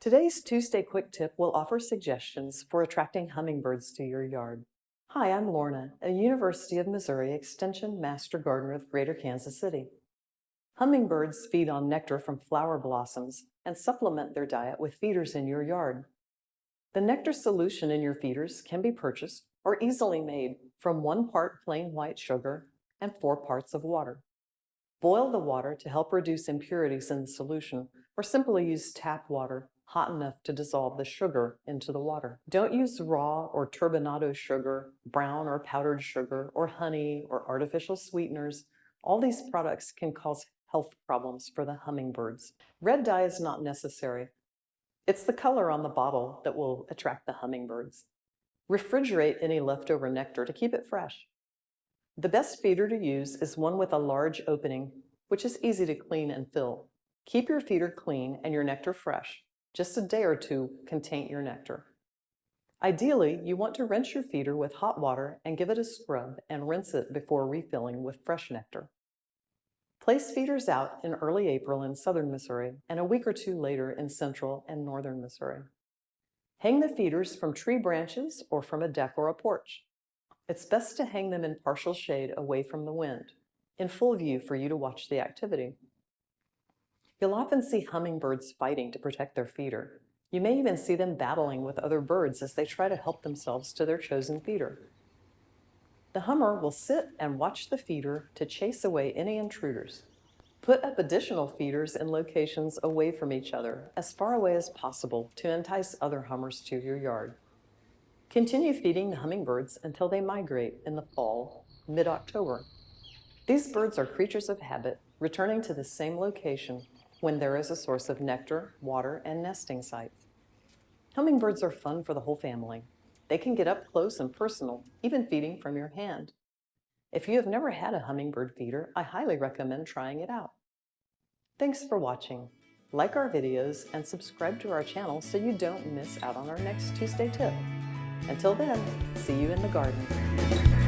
Today's Tuesday Quick Tip will offer suggestions for attracting hummingbirds to your yard. Hi, I'm Lorna, a University of Missouri Extension Master Gardener of Greater Kansas City. Hummingbirds feed on nectar from flower blossoms and supplement their diet with feeders in your yard. The nectar solution in your feeders can be purchased or easily made from 1 part plain white sugar and 4 parts of water. Boil the water to help reduce impurities in the solution, or simply use tap water hot enough to dissolve the sugar into the water. Don't use raw or turbinado sugar, brown or powdered sugar, or honey or artificial sweeteners. All these products can cause health problems for the hummingbirds. Red dye is not necessary. It's the color on the bottle that will attract the hummingbirds. Refrigerate any leftover nectar to keep it fresh. The best feeder to use is one with a large opening, which is easy to clean and fill. Keep your feeder clean and your nectar fresh. Just a day or two can taint your nectar. Ideally, you want to rinse your feeder with hot water and give it a scrub and rinse it before refilling with fresh nectar. Place feeders out in early April in southern Missouri and a week or two later in central and northern Missouri. Hang the feeders from tree branches or from a deck or a porch. It's best to hang them in partial shade away from the wind, in full view for you to watch the activity. You'll often see hummingbirds fighting to protect their feeder. You may even see them battling with other birds as they try to help themselves to their chosen feeder. The hummer will sit and watch the feeder to chase away any intruders. Put up additional feeders in locations away from each other, as far away as possible, to entice other hummers to your yard. Continue feeding the hummingbirds until they migrate in the fall, mid-October. These birds are creatures of habit, returning to the same location when there is a source of nectar, water, and nesting sites. Hummingbirds are fun for the whole family. They can get up close and personal, even feeding from your hand. If you have never had a hummingbird feeder, I highly recommend trying it out. Thanks for watching. Like our videos and subscribe to our channel so you don't miss out on our next Tuesday tip. Until then, see you in the garden.